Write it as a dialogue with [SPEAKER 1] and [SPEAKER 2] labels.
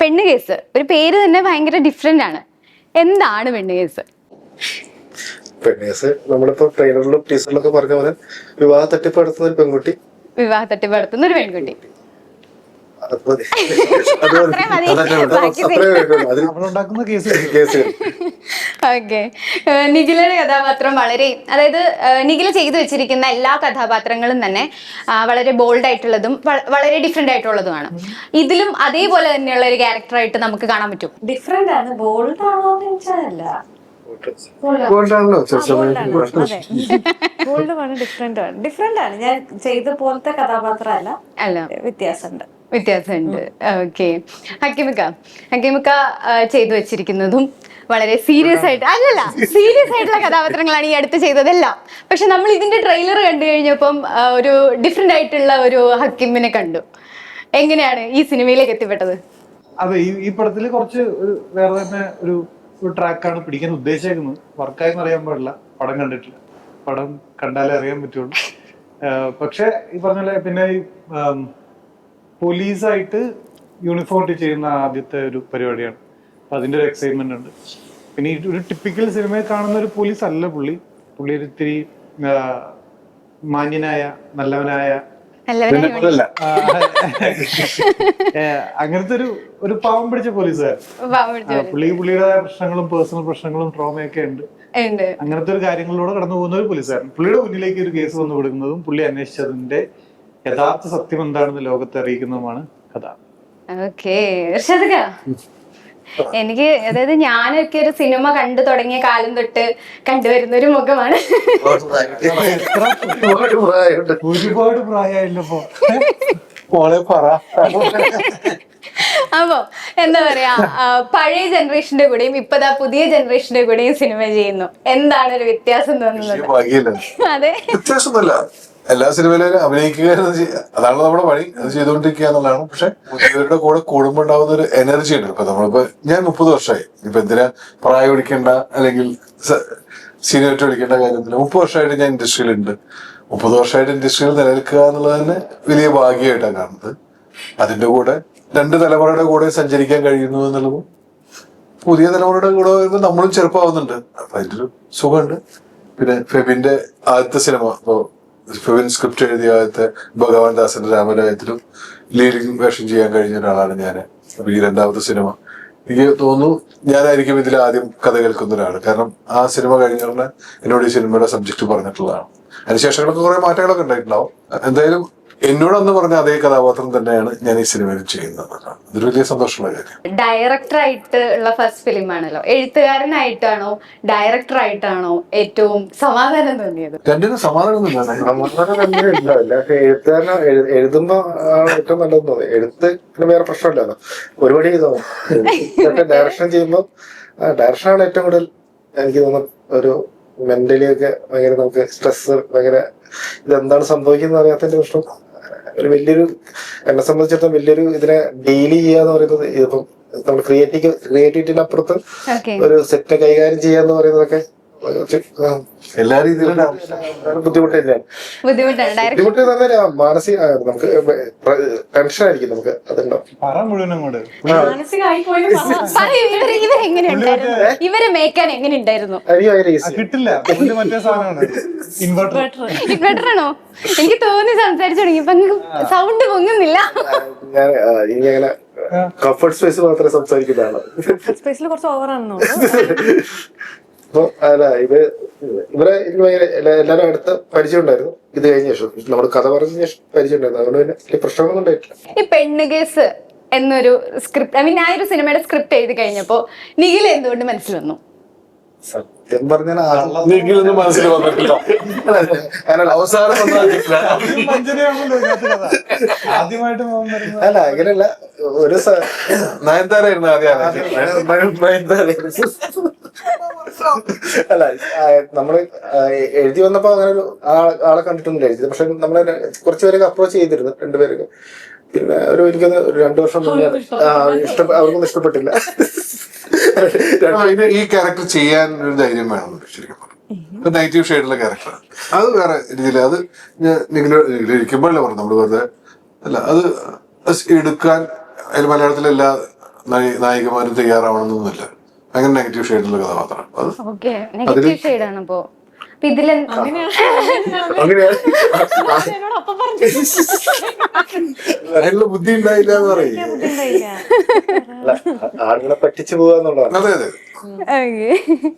[SPEAKER 1] പെണ്ണ് കേസ് ഒരു പേര് തന്നെ ഭയങ്കര ഡിഫറെന്റ് ആണ്. എന്താണ് പെണ്ണ് കേസ്?
[SPEAKER 2] പെണ്ണ് കേസ് നമ്മളിപ്പോ ട്രെയിലറിലും ടീച്ചറിലൊക്കെ പറഞ്ഞ പോലെ വിവാഹ തട്ടിപ്പ് നടത്തുന്ന ഒരു പെൺകുട്ടി,
[SPEAKER 1] വിവാഹ തട്ടിപ്പ് നടത്തുന്ന ഒരു പെൺകുട്ടി.
[SPEAKER 2] അത് മതി.
[SPEAKER 1] അത്രയും മതി. ബാക്കി
[SPEAKER 3] അവളുണ്ടാക്കുന്ന കേസ്
[SPEAKER 1] ഓക്കെ. നിഖിലയുടെ കഥാപാത്രം വളരെ, അതായത് നിഖില ചെയ്തു വെച്ചിരിക്കുന്ന എല്ലാ കഥാപാത്രങ്ങളും തന്നെ വളരെ ബോൾഡ് ആയിട്ടുള്ളതും വളരെ ഡിഫറെന്റ് ആയിട്ടുള്ളതുമാണ്. ഇതിലും അതേപോലെ തന്നെയുള്ള ഒരു ക്യാരക്ടറായിട്ട് നമുക്ക് കാണാൻ പറ്റും.
[SPEAKER 4] ഡിഫറെന്റ് ആണ്. ബോൾഡ് ആണോന്ന് ചോദിച്ചാലല്ല,
[SPEAKER 2] ബോൾഡാണല്ലോ
[SPEAKER 4] ബോൾഡുമാണ്, ഡിഫറെന്റ് ആണ്. ഞാൻ ചെയ്ത പോലത്തെ കഥാപാത്രം
[SPEAKER 1] അല്ല,
[SPEAKER 4] വ്യത്യാസമുണ്ട്.
[SPEAKER 1] ഓക്കെ. ഹക്കീമിക്ക ചെയ്തു വെച്ചിരിക്കുന്നതും വളരെ സീരിയസ് ആയിട്ട്, അല്ലല്ല, സീരിയസ് ആയിട്ടുള്ള കഥാപാത്രങ്ങളാണ് ഈ അടുത്ത് ചെയ്തതെല്ലാം. പക്ഷെ നമ്മൾ ഇതിന്റെ ട്രെയിലർ കണ്ടു കഴിഞ്ഞപ്പം ഒരു ഡിഫറെന്റ് ആയിട്ടുള്ള ഒരു ഹക്കീമിനെ കണ്ടു. എങ്ങനെയാണ് ഈ സിനിമയിലേക്ക് എത്തിപ്പെട്ടത്?
[SPEAKER 3] അതെ, ഈ പടത്തില് കുറച്ച് വേറെ തന്നെ ഒരു ട്രാക്കാണ് പിടിക്കാൻ ഉദ്ദേശിക്കുന്നത്. വർക്കായെന്ന് അറിയാൻ പാടില്ല, പടം കണ്ടിട്ടില്ല. പടം കണ്ടാലേ അറിയാൻ പറ്റുള്ളൂ. പക്ഷെ ഈ പറഞ്ഞ പോലെ പിന്നെ ഈ പോലീസായിട്ട് യൂണിഫോം ഇട്ട് ചെയ്യുന്ന ആദ്യത്തെ ഒരു പരിപാടിയാണ്. അപ്പൊ അതിന്റെ ഒരു എക്സൈറ്റ്മെന്റ് ഉണ്ട്. പിന്നെ ഈ ഒരു ടിപ്പിക്കൽ സിനിമയിൽ കാണുന്ന ഒരു പോലീസ് അല്ല പുള്ളി ഒരു ഇത്തിരി മാന്യനായ നല്ലവനായ അങ്ങനത്തെ ഒരു പാവം പിടിച്ച പോലീസുകാരൻ. പുള്ളിയുടേതായ പ്രശ്നങ്ങളും പേഴ്സണൽ പ്രശ്നങ്ങളും ട്രോമയൊക്കെ ഉണ്ട്. അങ്ങനത്തെ ഒരു കാര്യങ്ങളിലൂടെ കടന്നു പോകുന്ന ഒരു പോലീസുകാരൻ. പുള്ളിയുടെ മുന്നിലേക്ക് ഒരു കേസ് വന്നു കൊടുക്കുന്നതും പുള്ളി അന്വേഷിച്ചതിന്റെ യഥാർത്ഥ സത്യം എന്താണെന്ന് ലോകത്തെ അറിയിക്കുന്നതുമാണ് കഥ.
[SPEAKER 1] എനിക്ക്, അതായത് ഞാനൊക്കെ ഒരു സിനിമ കണ്ടു തുടങ്ങിയ കാലം തൊട്ട് കണ്ടുവരുന്ന ഒരു മുഖമാണ്.
[SPEAKER 3] ഒരുപാട് പ്രായമായില്ലപ്പോ.
[SPEAKER 1] അപ്പൊ എന്താ പറയാ, പഴയ ജനറേഷന്റെ കൂടെയും ഇപ്പതാ പുതിയ ജനറേഷന്റെ കൂടെയും സിനിമ ചെയ്യുന്നു. എന്താണ് ഒരു വ്യത്യാസം തോന്നുന്നത്? അതെ,
[SPEAKER 5] വ്യത്യാസമൊന്നുമില്ല. എല്ലാ സിനിമയിലും അഭിനയിക്കുക, അതാണ് നമ്മുടെ പണി, അത് ചെയ്തുകൊണ്ടിരിക്കുക എന്നുള്ളതാണ്. പക്ഷെ പുതിയവരുടെ കൂടെ കൂടുമ്പോൾ ഉണ്ടാവുന്ന ഒരു എനർജി ഉണ്ട്. ഇപ്പൊ നമ്മളിപ്പോ ഞാൻ 30 വർഷമായി, ഇപ്പൊ എന്തിനാ പ്രായം ഒടിക്കേണ്ട അല്ലെങ്കിൽ സീനിയോറിറ്റി ഒടിക്കേണ്ട കാര്യത്തില് 30 വർഷമായിട്ട് ഞാൻ ഇൻഡസ്ട്രിയിലുണ്ട്. 30 വർഷമായിട്ട് ഇൻഡസ്ട്രിയിൽ നിലനിൽക്കുക എന്നുള്ളത് തന്നെ വലിയ ഭാഗ്യമായിട്ടാണ് കാണുന്നത്. അതിന്റെ കൂടെ 2 തലമുറയുടെ കൂടെ സഞ്ചരിക്കാൻ കഴിയുന്നു എന്നുള്ളതും, പുതിയ തലമുറയുടെ കൂടെ വരുമ്പോൾ നമ്മളും ചെറുപ്പമാവുന്നുണ്ട്. അപ്പൊ അതിന്റെ ഒരു സുഖമുണ്ട്. പിന്നെ ഫെബിന്റെ ആദ്യത്തെ സിനിമ, ഇപ്പോ ഫെബിൻ സ്ക്രിപ്റ്റ് എഴുതിയ ആദ്യത്തെ ഭഗവാൻ ദാസിന്റെ രാമരായത്തിലും ലീഡിംഗ് വേഷം ചെയ്യാൻ കഴിഞ്ഞ ഒരാളാണ് ഞാൻ. അപ്പൊ ഈ 2ാമത്തെ സിനിമ എനിക്ക് തോന്നുന്നു ഞാനായിരിക്കും ഇതിൽ ആദ്യം കഥ കേൾക്കുന്ന ഒരാള്. കാരണം ആ സിനിമ കഴിഞ്ഞ എന്നോട് ഈ സിനിമയുടെ സബ്ജക്ട് പറഞ്ഞിട്ടുള്ളതാണ്. അതിനുശേഷങ്ങളൊക്കെ കുറെ മാറ്റങ്ങളൊക്കെ ഉണ്ടായിട്ടുണ്ടാവും. എന്തായാലും എന്നോട് അന്ന് പറഞ്ഞ അതേ കഥാപാത്രം തന്നെയാണ് ഞാൻ ഈ സിനിമയിൽ ചെയ്യുന്നത്. അതൊരു വലിയ സന്തോഷമുള്ള കാര്യം.
[SPEAKER 1] ഡയറക്ടറായിട്ട് ഉള്ള ഫസ്റ്റ് ഫിലിം ആണല്ലോ. എഴുത്തുകാരനായിട്ടാണോ ഡയറക്ടറായിട്ടാണോ ഏറ്റവും സമാധാനം തോന്നിയത്?
[SPEAKER 5] രണ്ടിനും സമാധാനം
[SPEAKER 2] ഉണ്ടാവില്ല. പക്ഷെ എഴുത്തുകാരനെ എഴുതുമ്പോ ആണ് ഏറ്റവും നല്ലതെന്ന് തോന്നി. എഴുത്തിന് വേറെ പ്രശ്നമില്ലല്ലോ, ഒരുപാട് ചെയ്തോ. ഡയറക്ഷൻ ചെയ്യുമ്പോൾ ഡയറക്ഷനാണ് ഏറ്റവും കൂടുതൽ എനിക്ക് തോന്നുന്നു ഒരു മെന്റലി ഒക്കെ ഭയങ്കര നമുക്ക് സ്ട്രെസ്, ഭയങ്കര ഇതെന്താണ് സംഭവിക്കുന്നത് അറിയാത്തതിന്റെ പ്രശ്നം. ഒരു വലിയൊരു, എന്നെ സംബന്ധിച്ചിടത്തോളം വലിയൊരു ഇതിനെ ഡെയിലി ചെയ്യാന്ന് പറയുന്നത്, ഇതിപ്പം നമ്മൾ ക്രിയേറ്റിവിറ്റിന്റെ അപ്പുറത്ത് ഒരു സെറ്റ് കൈകാര്യം ചെയ്യാന്ന് പറയുന്നതൊക്കെ എല്ലാ രീതിയിലും ബുദ്ധിമുട്ട് തന്നെയാണ്. ബുദ്ധിമുട്ട് തന്നെ മാനസിക, നമുക്ക് ടെൻഷൻ ആയിരിക്കും നമുക്ക്. അതുണ്ടാവും.
[SPEAKER 1] ഇവരെ മേക്കാൻ എങ്ങനെ ഉണ്ടായിരുന്നു? ഇൻവെർട്ടറാണോ? എനിക്ക് തോന്നി സംസാരിച്ചു തുടങ്ങിയപ്പോ സൗണ്ട് പൊങ്ങുന്നില്ല.
[SPEAKER 2] ഞാൻ ഇനി അങ്ങനെ കംഫർട്ട് സ്പേസ് മാത്രമേ സംസാരിക്കുന്നതാണ്.
[SPEAKER 4] സ്പേസിൽ കുറച്ച് ഓവറാണെന്നോ.
[SPEAKER 2] അപ്പൊ അല്ല, ഇവരെ എനിക്ക് ഭയങ്കര എല്ലാരും അടുത്ത പരിചയം ഉണ്ടായിരുന്നു. ഇത് കഴിഞ്ഞ ശേഷം നമ്മുടെ കഥ പറഞ്ഞ ശേഷം പരിചയം ഉണ്ടായിരുന്നു. അതുകൊണ്ട് പിന്നെ വലിയ പ്രശ്നമൊന്നും ഉണ്ടായിട്ടില്ല.
[SPEAKER 1] ഈ പെണ്ണ് കേസ് എന്നൊരു സ്ക്രിപ്റ്റ്, ഐ മീൻ ആ ഒരു സിനിമയുടെ സ്ക്രിപ്റ്റ് എഴുതി കഴിഞ്ഞപ്പോ നിഖില എന്തുകൊണ്ട് മനസ്സിൽ വന്നു?
[SPEAKER 2] സത്യം പറഞ്ഞാൽ
[SPEAKER 5] മനസ്സിൽ വന്നിട്ടില്ല. അവസാനം
[SPEAKER 2] അല്ല, അങ്ങനെയല്ല. ഒരു
[SPEAKER 5] നയൻതാരായിരുന്നു ആദ്യം.
[SPEAKER 2] അല്ല, നമ്മള് എഴുതി വന്നപ്പോ അങ്ങനെ ഒരു ആളെ കണ്ടിട്ടൊന്നും എഴുതി. പക്ഷെ നമ്മളെ കുറച്ചുപേരൊക്കെ അപ്രോച്ച് ചെയ്തിരുന്നു, 2 പേരൊക്കെ. പിന്നെ എനിക്കൊന്ന് 2 വർഷം മുന്നേ അവർക്കൊന്നും ഇഷ്ടപ്പെട്ടില്ല.
[SPEAKER 5] ഈ ക്യാരക്ടർ ചെയ്യാൻ ഒരു ധൈര്യം വേണം ശരിക്കും. നെഗറ്റീവ് ഷെയ്ഡുള്ള ക്യാരക്ടറാണ് അത്. വേറെ രീതിയിൽ അത് ഇരിക്കുമ്പോഴല്ലേ പറഞ്ഞു നമ്മള് വെറുതെ അല്ല, അത് എടുക്കാൻ അതിൽ മലയാളത്തിലെല്ലാ നായികമാരും തയ്യാറാവണമെന്നൊന്നുമില്ല. ഭയങ്കര നെഗറ്റീവ് ഷെയ്ഡിലുള്ള കഥാപാത്രം അത്.
[SPEAKER 1] ഓക്കെ, നെഗറ്റീവ് ഷെയ്ഡ് ആണ് അപ്പോ. അപ്പൊ ഇതില്
[SPEAKER 2] അങ്ങനെയാണ്
[SPEAKER 5] അതിനുള്ള ബുദ്ധി ഉണ്ടായില്ല എന്ന് പറയും.
[SPEAKER 2] ആളുകളെ പറ്റിച്ചു പോവാന്നുള്ളതാണ്.
[SPEAKER 5] അതെ അതെ.
[SPEAKER 1] ഓക്കെ.